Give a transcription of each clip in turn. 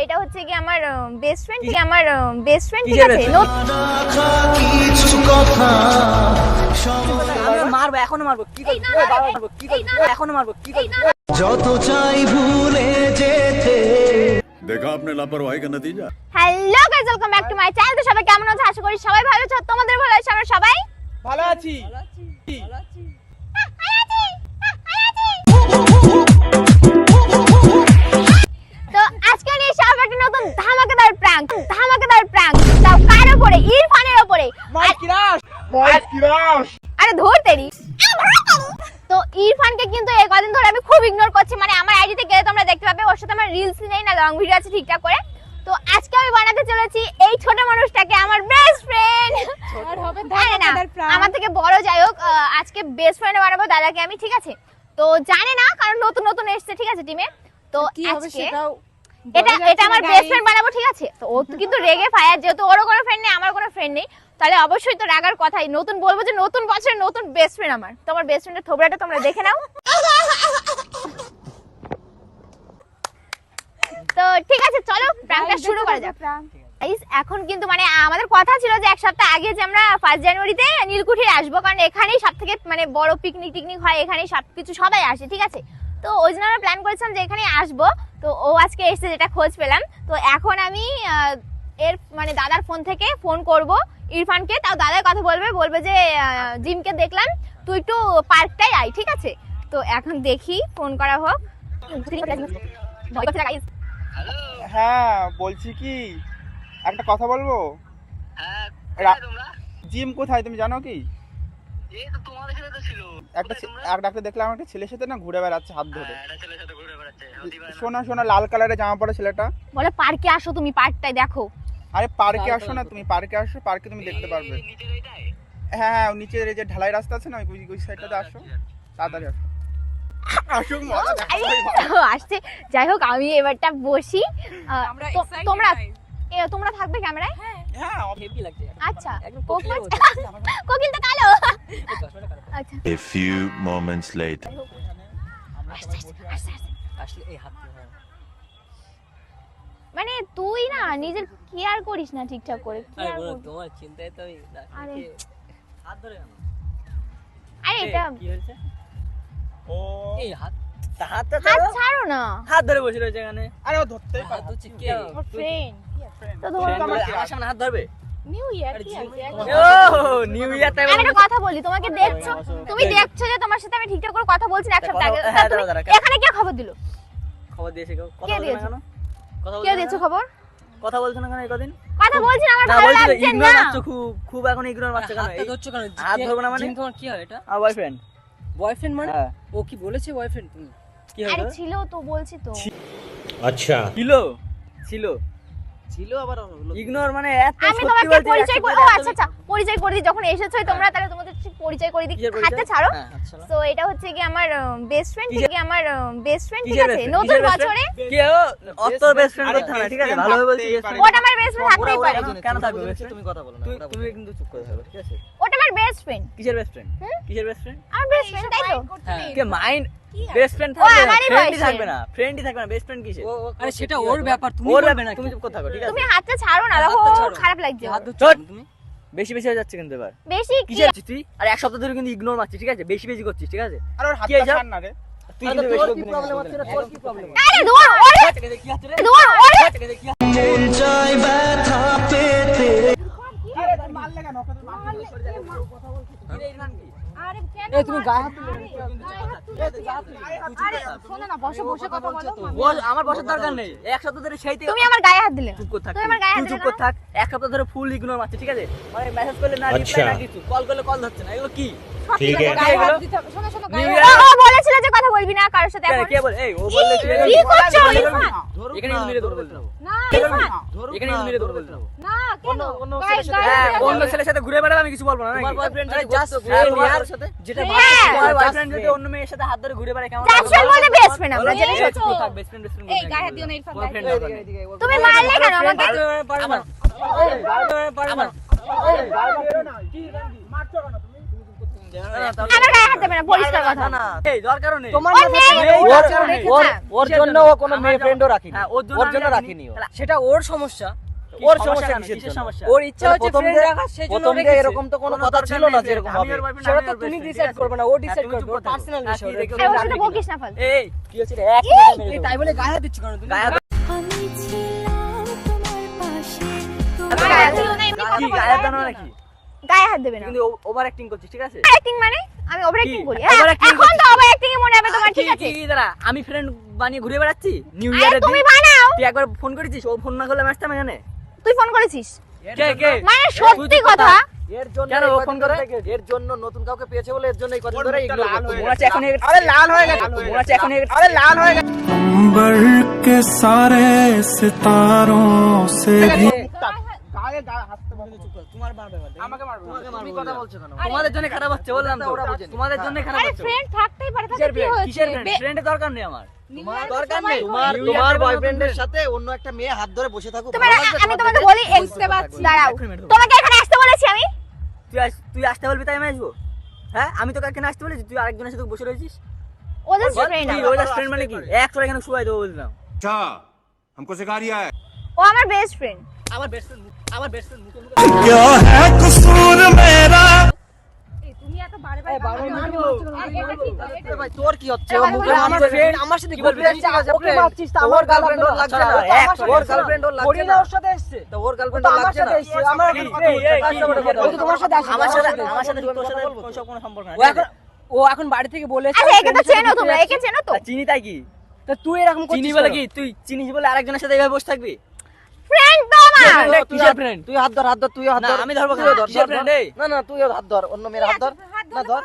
এটা হচ্ছে কি আমার বেস্ট ফ্রেন্ড, ঠিক আছে। মারবো এখনো মারবো কি যত চাই ভুলে যেতে। देखा आपने लापरवाही का नतीजा। Hello guys, welcome back to my channel. তো সবাই কেমন আছো? আশা করি সবাই ভালো আছো। তোমাদের ভালো আছে? আমরা সবাই ভালো আছি। তো আজকে নিয়ে এসে আবার একটা নতুন ধামাকাদার প্র্যাঙ্ক তাও কার উপরে? ইরফানের উপরে। আরে ধর তেরি। তো ইরফানকে কিন্তু এই কদিন ধরে আমি খুব ইগনোর করছি, মানে আমার আইডিতে গেলে তোমরা দেখতে পাবে ওর সাথে আমার রিলস নেই না লং ভিডিও আছে ঠিকঠাক করে। তো আজকে আমি বানাতে চলেছি এই ছোট মানুষটাকে আমার বেস্ট ফ্রেন্ড। আমার থেকে বড়, যাই হোক আজকে বেস্ট ফ্রেন্ড বানাবো দাদাকে আমি, ঠিক আছে। তো জানে না কারণ নতুন নতুন এসেছে, ঠিক আছে টিমে। তো আজকে এটা আমার বেস্ট ফ্রেন্ড বানাবো, ঠিক আছে। তো ও কিন্তু রেগে ফায়ার, যেহেতু ওরও কোনো ফ্রেন্ড নেই আমার কোনো ফ্রেন্ড নেই, তাহলে অবশ্যই তো রাগার কথাই। নতুন বলবো যে নতুন বছরের নতুন বেস্ট ফ্রেন্ড আমার। তো আমার বেস্ট ফ্রেন্ডের থোবড়াটা তোমরা দেখে নাও। তো ঠিক আছে, চলো প্র্যাঙ্কটা শুরু করা যাক। গাইস এখন কিন্তু মানে আমাদের কথা ছিল যে এক সপ্তাহ আগে যে আমরা 1 জানুয়ারিতে নীলকুঠিতে আসবো, কারণ এখানেই সবথেকে মানে বড় পিকনিক হয়, এখানেই সবকিছু সবাই আসে, ঠিক আছে। তো ওই জন্য আমরা প্ল্যান করেছিলাম যে এখানেই আসবো। তো ও আজকে এসেছে, যেটা খোঁজ পেলাম। তো এখন আমি এর মানে দাদার ফোন থেকে ফোন করব ইরফানকে, তাও দাদার কথা বলবে যে জিমকে দেখলাম, তুই একটু পার্কটাই আয়, ঠিক আছে। তো এখন দেখি ফোন করা হোক। হ্যাঁ বলছি কি একটা কথা বলবো। জিম কোথায় তুমি জানো কি? একটা দেখলাম একটা ছেলের সাথে না ঘুরে বেড়াচ্ছে হাত ধরে। শোনো লাল কালারের জামা পরা ছেলেটা বলে পার্কে আসো, তুমি পার্কটাই দেখো। আরে পার্কে আসো না, তুমি পার্কে আসো, পার্কে তুমি দেখতে পারবে। হ্যাঁ নিচের এই যে ঢালাই রাস্তা আছে না, ওই সাইডটাতে আসো, তাড়াতাড়ি আসো। আসছে। যাই হোক আমি এবারটা বসি। তোমরা থাকবে ক্যামেরায়? হ্যাঁ হেভি লাগছে। আচ্ছা কোকিলটা কালো। আচ্ছা A few moments later. মানে তুই না নিজের কেয়ার করিস না ঠিকঠাক করে। তোমার চিন্তায় তো আমি হাত ধরে কেন? আরে এটা কি হয়েছে? ও এই হাত ছাড়ো না। হাত ধরে বসে রয়েছে এখানে। আরে ও ধরতেই হাত পারে। ধরছে কে? ফ্রেন্ড। তো আমার সামনে হাত ধরবে? নিউ ইয়ার কি আছে? ও নিউ ইয়ার টাইম। আমি একটা কথা বলি, তোমাকে দেখছো, তুমি দেখছো যে তোমার সাথে আমি ঠিকঠাক করে কথা বলছি না এক সপ্তাহ আগে। এখানে কে খবর দিল? খবর দিয়েছে কেউ? কথা কে বলছো দিয়েছে? না কেন? কে দিয়েছে খবর? কথা বলছো না কেন এই কদিন? কথা বলছি না, আমার না ভালো বলছো লাগছে ইগনোর না। মারছো, খুব এখন ইগনোর মারছো কেন? এই ধরছো কেন? হাত ধরবে না মানে? জিম তোমার কি হয় এটা? আমার বয়ফ্রেন্ড। বয়ফ্রেন্ড মানে? হ্যাঁ। ও কি বলেছে বয়ফ্রেন্ড তুমি? কি আরে হলো? ছিল তো, বলছি তো। अच्छा ছিল আবার ইগনোর মানে এত আমি সত্যি তোমাকে বলতে পরিচয় করে, ও একশো আচ্ছা আচ্ছা পরিচয় করে দিই যখন এসেছো তোমরা, তাহলে তোমাদের পরিচয় করে দিই। কিসের পরিচয়? হাতটা ছাড়ো। হ্যাঁ, হাত ছাড়ো। তো এটা হচ্ছে কি আমার বেস্ট ফ্রেন্ড, ঠিক আছে। আমার বেস্ট ফ্রেন্ড, ঠিক কিসের আছে। best friend? নতুন কিসের best বছরে friend? কে ও? অত বেস্ট ফ্রেন্ড করতে হবে না, ঠিক আছে? ভালোভাবে বলছি best friend। ওটা আমার বেস্ট ফ্রেন্ড থাকতেই পারে। কেন থাকবে best friend? তুমি কথা বলো না। তুমি কিন্তু চুপ করে থাকো, ঠিক আছে? ওটা আমার বেস্ট ফ্রেন্ড। কিসের বেস্ট ফ্রেন্ড? কিসের বেস্ট ফ্রেন্ড? আমার বেস্ট ফ্রেন্ড, তাই তো। হ্যাঁ। কে মাইন্ড বেস্ট ফ্রেন্ড ও থাকবে না, আমারই ফ্রেন্ডই বয়সের। থাকবে না, ফ্রেন্ডই থাকবে না, বেস্ট ফ্রেন্ড কিসের? আরে সেটা ওর ব্যাপার, তুমি ওর বলবে না। তুমি চুপ করে থাকো, ঠিক আছে? তুমি হাতটা ছাড়ো না, দেখো হাতটা ছাড়ো। খারাপ লাগছে। হাত ধরছো চট। কেন তুমি? বেশি হয়ে যাচ্ছে কিন্তু এবার। বেশি কি? কিসের তুই? আরে এক সপ্তাহ ধরে কিন্তু ইগনোর মারছিস, ঠিক আছে? বেশি করছিস, ঠিক আছে? আরে ওর কি হাতটা হয়েছে? ছাড় না রে। তুই কিন্তু বেশি কি প্রবলেম হচ্ছে না? তোর কি প্রবলেম? আরে দৌড় ওরে, কি হচ্ছে রে? দৌড় ওরে। মন চাই ব্যথা পেতে। আরে তুই মারলে কেন? ওকে তুই মারলে আরে কেন? এই তুমি গায়ে হাত তুলে আরে শোনো না, বসে বসে কথা বলো। বস, আমার বসার দরকার নেই। এক সপ্তাহ ধরে সেইতে তুমি আমার গায়ে হাত দিলে। চুপ করে থাক। তুই আমার গায়ে হাত তুই চুপ দিলে করে থাক। এক সপ্তাহ ধরে ফুল ইগনোর মারছিস, ঠিক আছে? মানে মেসেজ করলে না রিপ্লাই না কিছু, কল করলে কল ধরছে না, এগুলো কি? ठीक है গায়ে হাত দিতে হবে। শোনো শোনো, New গায়ে Year- ও বলেছিল যে কথা বলবি না কারোর সাথে এখন। কে বল? এই ও বললে তুই কি করছো ইরফান? এখানে কিন্তু মেরে ধরে বলতে হবে। না ইরফান, এখানে কিন্তু মেরে ধরে বলতে হবে। না কেন? হ্যাঁ, অন্য ছেলের সাথে ঘুরে বেড়াবে আমি কিছু বলবো না। তোমার বয়ফ্রেন্ড জাস্ট ফ্রেন্ড সাথে যেটা হ্যাঁ। তোমার বয়ফ্রেন্ড যদি অন্য মেয়ের সাথে হাত ধরে ঘুরে বেড়ায় কেমন জাস্ট ফ্রেন্ড বলে বেস্ট ফ্রেন্ড আমরা, জানি এই সত্যি। চুপ থাক, বেস্ট ফ্রেন্ড এই গায়ে হাত দিও না ইরফান, গায়ে হাত দিও না। বয়ফ্রেন্ড তুমি মারলে কেন আমাকে? আমার মারছো কেন তুমি? হচ্ছে না, না, তাহলে- আমার গায়ে হাত দেবে না, পরিষ্কার কথা। না, না, এই দরকারও নেই। তোমার ওর মাথায় নেই, নেই, ওর ওর জন্য জন্য- রেখেছে। ওর- ওর কিসের জন্য ও কোনো আমার মেয়ে যখন- ফ্রেন্ডও রাখিনি। হ্যাঁ, ওর জন্য আমি রাখিনি ও। তাহলে সেটা ওর সমস্যা। কি ওর সমস্যা সমস্যা কেন? কিসের কিসের জন্য? সমস্যা? ওর ইচ্ছা তাহলে হচ্ছে প্রথম ফ্রেন্ড দিয়ে- রাখা, সেই জন্য প্রথম দিয়ে রেখেছে। এরকম তো কোনো কথা দরকার ছিল নেই না friend। যেরকম আমি হবে। ওর boyfriend, সেটা আমি তো ওর তুমি best friend, decide ঠিক আছে? করবে না, ও decide তুমি চুপ করবে, ওর করো। personal হ্যাঁ, বিষয়, তুই ওর দেখে এই, ওর রাখবি সাথে না। বকিস না ফালতু। এই, কি হচ্ছে রে? এক এই, মিনিটে মেরে এই, দেবো। তাই বলে গায়ে হাত দিচ্ছ কেন তুমি? গায়ে হাত- গায়ে হাত দিও না, এমনি কথা কি বলো, গায়ে হাত দাও নাকি? গায়ে হাত দেবে না। কিন্তু ওভার অ্যাক্টিং করছিস, ঠিক আছে? অ্যাক্টিং মানে আমি ওভার অ্যাক্টিং কি? করি। overacting এখন তো করছিস? ওভার অ্যাক্টিং এ মনে হবে তোমার, ঠিক আছে? কি দাঁড়া, আমি ফ্রেন্ড বানিয়ে ঘুরে বেড়াচ্ছি নিউ আরে ইয়ারের তুমি দিন? বানাও। তুই একবার ফোন করেছিস? ও ফোন না করলে আমি আসতাম এখানে? তুই ফোন করেছিস? কে কে? মানে সত্যি কথা। এর জন্য কেন এই ও কদিন ফোন করে? ধরে- এর জন্য নতুন কাউকে পেয়েছে বলে এর জন্য এই কদিন ওর ধরে মুখটা ইগনোর লাল করছে। হয়ে মনে হচ্ছে এখন এর- আরে লাল হয়ে গেছে, মনে হচ্ছে এখন এর- আরে লাল হয়ে গেছে। अंबर के सारे सितारों से भी গায়ে গায়ে হাসতে পারবো। তোমার মারবে না। আমাকে মারবে না। তুমি কথা বলছো কেন? তোমাদের জন্য খারাপ হচ্ছে, বললাম তো। ওরা বোঝেনি। তোমাদের জন্য খারাপ আরে হচ্ছে। ফ্রেন্ড থাকতেই পারে, তাতে কিসের কি friend? হয়েছে? কিসের friend? Friend এর দরকার নেই আমার। তোমার New দরকার Year নেই। তো তোমার New Year তোমার তো বয়ফ্রেন্ডের বন্ধু। সাথে অন্য একটা মেয়ে হাত ধরে বসে থাকুক। তোমার ভালো লাগছে আমি তোমার তোমাকে দেখে? বলি বুঝতে পারছি। দাঁড়াও, এক মিনিট। তোমাকে এখানে আসতে বলেছি আমি? তুই আসতে বলবি তাই আমি আসবো? হ্যাঁ, আমি তোকে এখানে আসতে বলেছি, তুই আরেকজনের সাথে বসে রয়েছিস। ও জাস্ট বল, ফ্রেন্ড। তুই ওই জাস্ট ফ্রেন্ড মানে কি? এক তোর এখানে শুয়াই দেবো বললাম। अच्छा हमको सिखा रिया है ও আমার বেস্ট ফ্রেন্ড। আমার বেস্ট ফ্রেন্ড, আমার বেস্ট ফ্রেন্ড মুখে মুখে क्या है कसूर मेरा ভাই, তোর কি হচ্ছে? ও এবার মুখে বলো, আমার আমার ফ্রেন্ড friend, আমার সাথে কি ঘুরতে বলবি? এসেছে, আছে ওকে friend। মারছিস তো তো আমার ওর গার্লফ্রেন্ড ওর girlfriend লাগছে না। লাগছে না, এক এক ওর second। গার্লফ্রেন্ড ওর লাগছে করিনা না। ওর সাথে এসছে। তো ওর গার্লফ্রেন্ড তো ওর আমার লাগছে সাথে না। এসছে, আমার কি? friend, এই, কার সাথে কথা বলো? ও তো তোমার সাথে আসে, আমার সাথে- তোর আমার সাথে তোর কথা সাথে বলবো। ওর সাথে কোনো সম্পর্ক নাই। ও এখন ও এখন বাড়ি থেকে বলেছে আচ্ছা একে তো চেনো তোমরা, একে চেনো তো? আর চিনি তাই কি? তা তুই এরকম চিনি করছিস বলে কেন? কি? তুই চিনিস বলে আরেকজনের সাথে এইভাবে বসে থাকবি? ফ্রেন্ড তো আমার। friend? তুই কিসের হাত- friend? তুই হাত ধর, হাত ধর, তুইও হাত না, ধর। আমি ধরবো তুইও কেন? ধর, কিসের ধর, friend, ধর। এই? না না তুইও হাত ধর, অন্য মেয়ের হাত ধর। না ধর,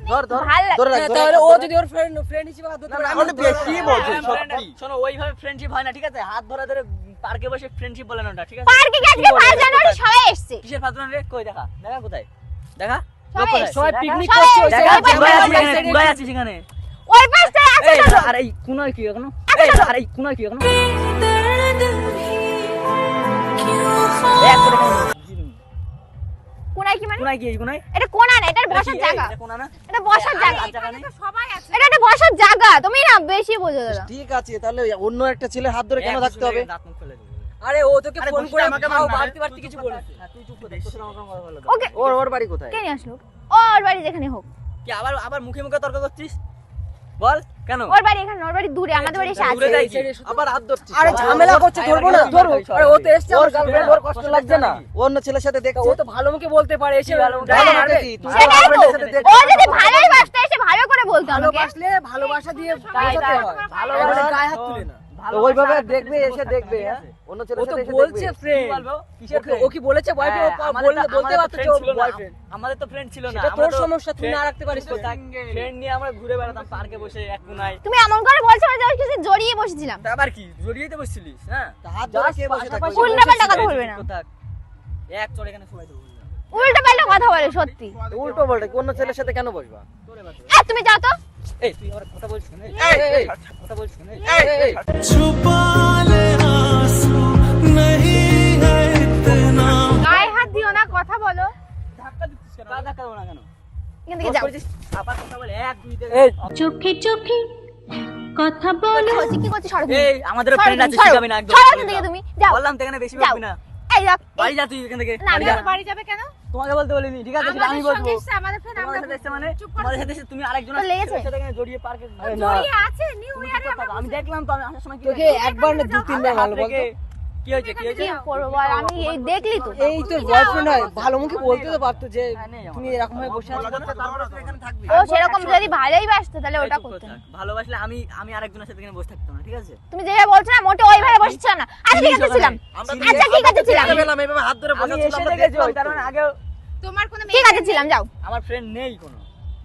ধর, ধর। ভাল লাগে। ধরে রাখ, ধরে তাহলে রাখ, ও ধরে যদি ওর ফ্রেন্ড হিসেবে হাত ধরতে না, পারে, না, আমি তাহলে বেশি বলছে, হ্যাঁ, সত্যি। friend- শোনো, ওইভাবে ফ্রেন্ডশিপ হয় না, ঠিক আছে? হাত ধরে ধরে পার্কে বসে ফ্রেন্ডশিপ বলে না ওটা, ঠিক আছে? পার্কে কি গেছে বলে? 5 জানুয়ারি সবাই এসেছে। কিসের ফালতু রে? কই দেখা? দেখা কোথায়? দেখা? সবাই কোথায়? এসছে। সবাই দেখা? পিকনিক সবাই করছে, ওই এসছে, দেখা? জায়গায় সবাই কুগায় আমরা আছিস এসছে। এখানে, কুগায় আছিস এখানে। ওই পাশটায় আছে এই, চলো। আর এই কুনায় কি এখনো? আচ্ছা, এই, চলো। আর এই কুনায় কি এখনো? এক করে কেন? কোনায় কি মানে? কুনায় কি এই কুনায়? এটা কোনা না, এটা বসার কি? এই, জায়গা। এটা কোনা না? এটা বসার আর- জায়গা। আর জায়গা নেই? এটা একটা বসার জায়গা। তুমি না বেশি বোঝো দাদা। ঠিক আছে, তাহলে অন্য একটা ছেলে হাত ধরে কেন এক থাকতে হবে? দাঁত মুখ ফেলে দেবো। আরে ও তোকে আরে ফোন বসে করে আমাকে খাও, মারনা, বাড়তি তুই বাড়তি কিছু বলেছে। হ্যাঁ, তুই চুপ করে দে, তোর সাথে আমার কোনো কথা বলতে হবে না। ওকে ওর বাড়ি কোথায়? কে নিয়ে আসলো? ওর বাড়ি যেখানে হোক। কি আবার আবার মুখে মুখে তর্ক করছিস? বল কেন? ওর বাড়ি এখানে, ওর বাড়ি দূরে, আমাদের বাড়ি এসে দূরে আছে। তাই কি? আবার হাত ধরছিস। আরে ঝামেলা করছে, ধরবো না, ধরবো। আরে ও তো এসছে, ওর ওর গার্লফ্রেন্ড, ওর কষ্ট লাগছে না? ও অন্য ছেলের সাথে দেখছে। ও তো ভালো মুখে বলতে পারে, এসে ভালো মুখে ভালো হ্যাঁ, মুখে কি? তুই সেটাই তো। গার্লফ্রেন্ডের সাথে দেখছিস। ও যদি ভালোই বাসতে এসে ভালো করে বলতো আমাকে। ভালোবাসলে ভালোবাসা দিয়ে তাই, বোঝাতে তাই। হয়। ভালোবাসা এবারে গায়ে হাত তুলে না। তো ওইভাবে দেখবে, এসে দেখবে, হ্যাঁ? অন্য ছেলের ও তো সাথে এসে বলছে দেখবে। ফ্রেন্ড। ও কি বলেছে বয়ফ্রেন্ড? বলতে পারতো যে ওর বয়ফ্রেন্ড। আমাদের তো ফ্রেন্ড ছিল না। সেটা তোর সমস্যা, তুই না রাখতে পারিস কোথায়? ফ্রেন্ড নিয়ে আমরা ঘুরে বেড়াতাম পার্কে বসে এক কোনায়। তুমি এমন করে বলছো যে ওর কিছু জড়িয়ে বসেছিলাম। তা আবার কি? জড়িয়েই তো বসছিলিস, হ্যাঁ? তা হাত ধরে কে বসে থাকবে? উল্টা পাল্টা কথা বলবে না। কোথাক? এক চড় এখানে শুয়াই দেবো। উল্টো পাল্টা কথা বলে সত্যি। উল্টো বলতে অন্য ছেলের সাথে কেন বসবা? এই তুমি যাও তো। এই তুই আমার কথা বলছিস না? এই, কথা বলছিস না? এই, छुपा ले आंसू नहीं है इतना গায়ে হাত দিও না, কথা বলো। ধাক্কা দিচ্ছিস কেন? ধাক্কা দেবো না কেন? এখান থেকে যাও। বলছিস, আবার কথা বলে, এক, দুই, তিন। এই, চোখে চোখে কথা বলো। কি হচ্ছে, কি করছিস? সরো তুমি। এই, আমাদেরও সরো friend তুমি, আছে, সরো। শিখাবি না একদম। সরো এখান থেকে তুমি, যাও। বললাম তো এখানে বেশি যাও। বকবি না। এই যাও। বাড়ি যা তুই এখান থেকে। না, বাড়ি আমি যা। বাড়ি যাবে কেন? তোমাকে বলতে বলিনি, ঠিক আছে? সেটা আমি বলবো। আমাদের ফ্রেন্ড তোমাদের সাথে এসে মানে তোমাদের সাথে এসে তুমি আরেকজন তোর লেগেছে? সাথে এখানে জড়িয়ে পার্কে আরে না, আছে নিউ তুমি চুপ করে থাকো। আমি দেখলাম তো, আমি আসার সময় কি তোকে হয়েছে? একবার না দু তিনবার হাত ভালো বলতো। থেকে কি হয়েছে? কি হয়েছে? কি করবো বল, আমি এই দেখলি তো। এই তোর বয়ফ্রেন্ড হয়, ভালো মুখে বলতে তো পারতো যে নেই আমার। তুমি এরকম ভাবে বসে আছো। ও সেরকম যদি ভালোই বাসতো তাহলে এই ওটা চুপ করে করতো না। থাক। ভালোবাসলে আমি আরেকজনের সাথে এখানে বসে থাকতাম না, ঠিক আছে? তুমি যেভাবে বলছো না, মোটে ওইভাবে বসেছিল না। আচ্ছা ঠিক আছে ছিলাম। আমরা তো আচ্ছা ঠিক আছে ছিলাম। পেলাম এইভাবে হাত ধরে আমি বসাচ্ছিল, এসে আমরা দেখেছি, দেখলাম তার তো। মানে আগে ঠিক আছে ছিলাম, যাও। আমার ফ্রেন্ড নেই কোনো।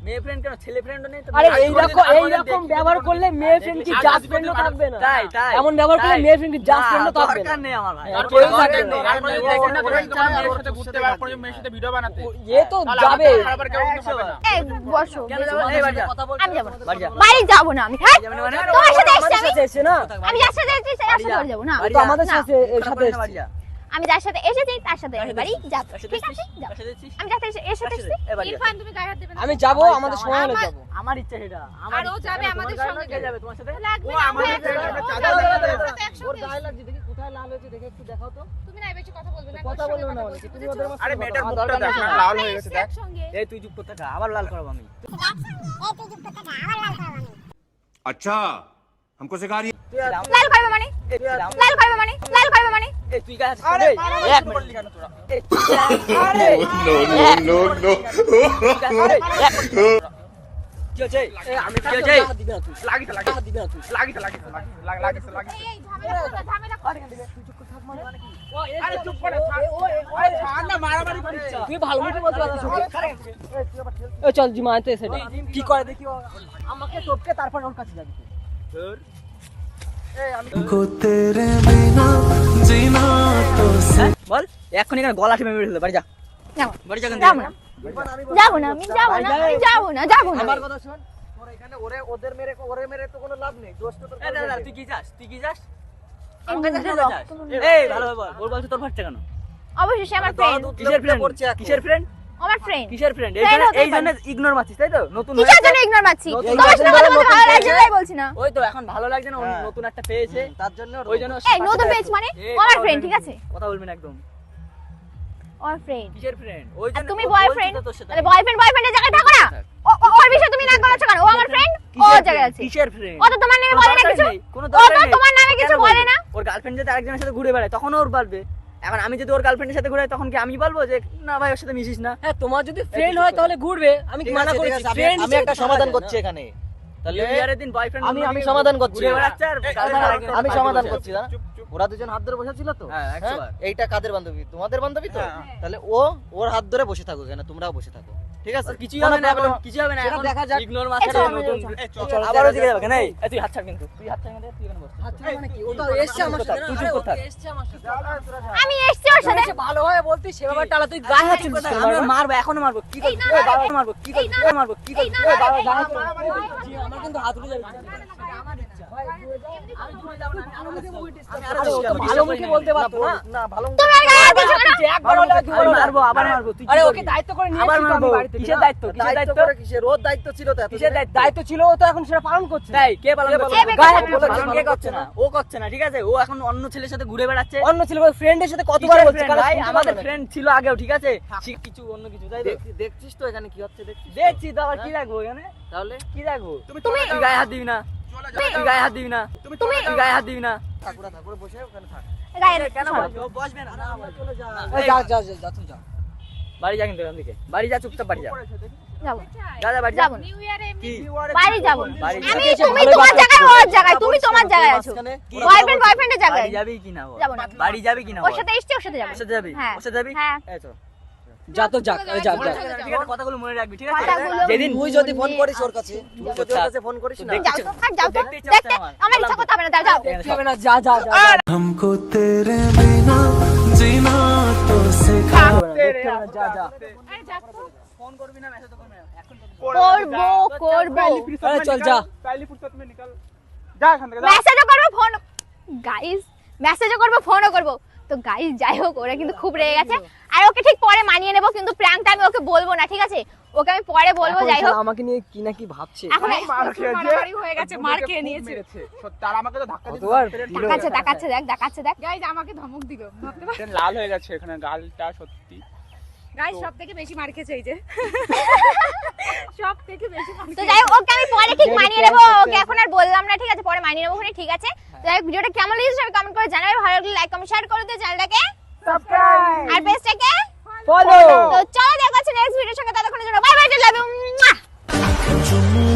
মেয়ে ফ্রেন্ড কেন, ছেলে ফ্রেন্ডও নেই তো? আরে আমি এইরকম ব্যবহার করলে মেয়ে ফ্রেন্ড কি জাস্ট ফ্রেন্ডও থাকবে না? তাই তাই এমন ব্যবহার করলে তাই। মেয়ে ফ্রেন্ড কি জাস্ট না, ফ্রেন্ডও থাকবে না? দরকার নেই আমার ভাই। আর কেউ থাকবে না। আর কোনো দেখে না, তোর ইচ্ছা হয় মেয়ের সাথে ঘুরতে বা কোনো মেয়ের সাথে ভিডিও বানাতে। এ তো তাহলে যাবে। আমাদের আবার কেউ অন্য হবে না। এই বসো। কেন যাবো না? এই বাড়ি যা। আমি যাবো না। বাড়ি যা। বাড়ি যাবো না আমি। হ্যাঁ যাবে না মানে? তোমার সাথে এসছি আমাদের আমি। সাথে এসে না, আমি যার সাথে এসছি তার সাথে বাড়ি যাবো না। ও তো আমাদের না, সাথে এর খারাপ সাথে করে না, বাড়ি এসছে। যা। আমি যার সাথে এসেছি তার সাথে আমি বাড়ি যাব, ঠিক আছে? যাও। কাছে যাচ্ছিস আমি যার সাথে এসেছি এবার ইরফান তুমি গায়ে হাত দেবে না। আমি যাব, আমাদের সময় হলে যাব। আমার ইচ্ছা সেটা আর ও যাবে আমাদের সঙ্গে। কে যাবে তোমার সাথে? লাগবে ও না, আমাদের আমরা সাথে একসঙ্গে চাঁদা যাবো, দেবে। আমরা তো একসঙ্গে ওর গায়ে লাগছে, দেখি কোথায় লাল হয়েছে, দেখে একটু দেখাও তো। তুমি না এই বেশি কথা বলবে না, কথা ওর সঙ্গে বলবে না কথা অনেকে, বলবে, তুমি ওদের বুঝেছো? আরে মেয়েটার আমার মুখটা দরকার দেখ নেই। না, লাল হয়ে গেছে দেখ। একসঙ্গে। এই তুই চুপ করতে থাক, আবার লাল করাবো আমি। अच्छा हमको सिखा रही है তুই আর- লাল করবে মানে? এই তুই রাম- লাল করবে মানে? লাল করবে মানে? এই তুই গায়ে হাত দিস আরে, কেন? এই, এক মিনিট কেন তোরা? এই, তুই গায়ে হাত দিস কেন? এই, এক মিনিট। কি হচ্ছে? এই, আমি কি হচ্ছে? হাত দিবি না তুই। লাগিতে লাগিতে হাত দিবি না তুই। লাগিতে লাগিতে লাগিতে লাগিতে। এই ঝামেলা করো না, ঝামেলা করো না। আরে চুপ করে থাক। আরে ছাড় না, মারামারি করিস। তুই ভালো মতো বলতে পারছিস ওকে। এই চল জিমাতে সেটা কি করে দেখি ও? আমাকে টপকে তারপর ওর কাছে যাবি তুই। ধর। को तेरे बिना जीना तो হ্যাঁ, বল এক্ষুনি এখানে গলা টিপে মেরে ফেলতে বাড়ি যা যাবো। বাড়ি যা যাবো না, যাবো না, আমি যাবো না, আমি যাবো না, যাবো না। আমার কথা শোন, তোর এখানে ওদের মেরে তো কোনো লাভ নেই, দোষ তো তোর এই দাদা কাছে তুই কি চাস? তুই কি চাস? এই আমার কাছে মুখে আসতে চাস? রক্ত। এই ভালো বল, ওর বলছে তোর ফাটছে কেন? অবশ্যই সে আমার ফ্রেন্ড, কিসের ফ্রেন্ড? কিসের ফ্রেন্ড? আমার ফ্রেন্ড। কিসের ফ্রেন্ড? Friend হতে এই জন্য ইগনোর মারছিস তাই তো? নতুন কিসের হয়েছে? জন্য ইগনোর মারছি? নতুন তোমার সাথে কথা বলতে ভালো লাগছে পেয়েছে। তাই বলছি না। ওই তো এখন ভালো লাগছে না, ও হ্যাঁ। নতুন একটা পেয়েছে তার জন্য ওই জন্য এই নতুন পেজ মানে এই, ও আমার কথা ফ্রেন্ড, বলবি ঠিক না। আছে? কথা বলবি না একদম। আমার ফ্রেন্ড। কিসের ফ্রেন্ড? ওই আর জন্য তুমি ও বয়ফ্রেন্ড, বলছে তো তোর সাথে। তাহলে বয়ফ্রেন্ডের জায়গায় থাকো না। ওর বিষয়ে তুমি না করাচ্ছ কেন? ও আমার ফ্রেন্ড, ও কিসের জায়গায় friend? আছে। কিসের ফ্রেন্ড? ও তো তোমার নামে বলে না কিছু। কোনো ও দরকার তো নেই। তোমার নামে কেন কিছু বলবে? বলে না। ওর গার্লফ্রেন্ড যদি আরেকজনের সাথে ঘুরে বেড়ায় তখন ওর বলবে। এখন আমি যদি ওর গার্লফ্রেন্ডের সাথে ঘুরে তখন কি আমি বলবো যে না ভাই ওর সাথে মিশিস না? হ্যাঁ, তোমার যদি ফ্রেন্ড হয় তাহলে ঘুরবে, আমি কি মানা করেছি? ফ্রেন্ড আমি একটা সমাধান করছি এখানে তাহলে নিউ ইয়ারের দিন বয়ফ্রেন্ড আমি সমাধান করছি। ঘুরে বেড়াচ্ছে আর girlfriend আরেকজনের আমি সাথে সমাধান বসে করছি আছে। না ওরা দুজন হাত ধরে বসে ছিল তো হ্যাঁ, 100 হ্যাঁ? বার। এইটা কাদের বান্ধবী? তোমাদের বান্ধবী তো হ্যাঁ। তাহলে ওর হাত ধরে বসে থাকো কেন, তোমরাও বসে থাকো, ঠিক আছে? ওর কিছুই কোনো হবে না এখন, problem- কিছুই হবে না সেটা এখন। দেখা যাক। ইগনোর এই মারছে চল, নতুন এই চল। আবারও দিকে যাবে কেন? এই তুই হাত ছাড় কিন্তু, তুই হাত ছাড় কিন্তু, তুই এখানে বস। আচ্ছা মানে কি? ও তো এসছে আমার সাথে না? তুই চুপ আরে, ও কর থাক। তো এসছে আমার সাথে। আমি এসছি ওর সাথে। সে ভালো হয় বলতি সেভাবে টালা, তুই গায়ে হাত তুলছিস কেন? আমি মারবো, এখনো মারবো। কি করবি? এই না, ওই না, বাবা এই- মারবো, কি করবি? এই না, ওই মারবো, কি করবি? এই না, ওই না, বাবা এই- গায়ে জি, আমার কিন্তু হাত উঠে যাবে। আরে ও তো ভালো মুখে বলতে পারতো না। না ভালো তুমি আর গায়ে হাত দিচ্ছ কেন? একবার হলে আর দুবার হলে। মারবো, আবার মারবো। তুই কি আরে করবি? ওকে দায়িত্ব করে নিয়ে আবার এসেছি তো আমি মারবো। বাড়ি থেকে, কিসের না? দায়িত্ব? কিসের দায়িত্ব দায়িত্ব? করে কিসের? ওর দায়িত্ব ছিল তো কিসের এতদিনে? দায়িত্ব? দায়িত্ব ছিল, ও তো এখন সেটা পালন করছে। তাই কে পালন কে করছে? পালন গায়ে হাত করছে? পালন কে পালন করছে না? ও করছে না, ঠিক আছে? ও এখন অন্য ছেলের সাথে ঘুরে বেড়াচ্ছে। অন্য ছিল ফ্রেন্ডের সাথে কতবার কিসের বলছে friend? কারণ ভাই, শুনতে আমাদের পারবে না। ফ্রেন্ড ছিল আগেও, ঠিক আছে? কিছু অন্য কিছু, তাই তো? দেখছিস তো এখানে কি হচ্ছে, দেখছিস তো? দেখছি তো, আবার কি রাখবো এখানে? তাহলে কি রাখবো? তুমি তুই গায়ে হাত দিবি না, চলে তুই যাও। গায়ে হাত দিবি না, তুমি তুই গায়ে হাত দিবি না। ঠাকুরা বসে ওখানে থাক। গায়ে হাত কেন দিচ্ছ। বলবি? ও বসবে না, না, আমরা চলে যা। এই যা যা যা, যা তুই যা। বাড়ি যা কিন্তু এখান থেকে, বাড়ি যা, চুপচাপ বাড়ি যা, যাবো। যা যা বাড়ি যা। যাবো না। কি? বাড়ি যাবো। বাড়ি আমি যাবি? তুমি তোমার জায়গায় ওর জায়গায়, তুমি তোমার জায়গায় আছো। কি? বয়ফ্রেন্ডের জায়গায়। বাড়ি যাবি কি না বল? যাবো না। বাড়ি যাবি কি না ওর বল? সাথে এসছি, ওর সাথে যাবো। ওর সাথে যাবি? হ্যাঁ। ওর সাথে যাবি? হ্যাঁ। এই চল। যা তো যা, এই যা যা। ঠিক আছে, কথাগুলো মনে রাখবি, ঠিক আছে? কথাগুলো যেদিন তুই যদি ফোন মনে করিস ওর কাছে, তুই যদি ওর কাছে ফোন করিস না, দেখ- যাও তো, আর যাও তো। দেখতে ইচ্ছে হচ্ছে দেখতে আমার। আমার ইচ্ছা করতে হবে না, যাও, যাও। দেখতে হবে না, যা যা যা। हमको तेरे बिना जीना तो सिखा দেখতে হবে না, যা যা। ফোন করবি না, মেসেজ করবি না, এখন তো করবো, করবো। আরে চল যা। पहली फुर्सत में निकल जा এখান থেকে, যা। মেসেজও করবো, ফোন গাইস, মেসেজও করবো, ফোনও করবো। তো গাইস যাই হোক, ওরা কিন্তু খুব রেগে গেছে। আর ওকে ঠিক পরে মানিয়ে নেবো, কিন্তু প্র্যাঙ্কটা আমি ওকে বলবো না, ঠিক আছে? ওকে আমি পরে বলবো, এখন যাই হোক। শালা আমাকে নিয়ে কি না কি ভাবছে। এখন মার খেয়েছে, মারামারি হয়ে গেছে, মার বুকে খেয়ে খুব নিয়েছে। মেরেছে। সত্যি, আর আমাকে তো ধাক্কা দিয়ে কতবার ফেলে দিল। দেখাচ্ছে, দেখাচ্ছে দেখ, দেখাচ্ছে দেখ। গাইজ আমাকে ধমক দিল, ভাবতে পার লাল হয়ে গেছে এখানে গালটা, সত্যি। গাইজ সব থেকে বেশি মার খেয়েছে এই যে সব থেকে বেশি মার তো যাই হোক, ওকে আমি পরে ঠিক মানিয়ে নেবো, ওকে এখন আর বললাম না, ঠিক আছে? পরে মানিয়ে নেবো, ওখানে ঠিক আছে? তো যাই হোক, ভিডিওটা কেমন লেগেছে সবাই কমেন্ট করে জানাবে, ভালো লাগলে লাইক কমেন্ট শেয়ার করে দিও, চ্যানেলটাকে সাবস্ক্রাইব আর পেজটাকে ফলো। তো চলো দেখা হচ্ছে নেক্সট ভিডিওর সঙ্গে, ততক্ষণের জন্য বাই বাই, লাভ ইউ। चुम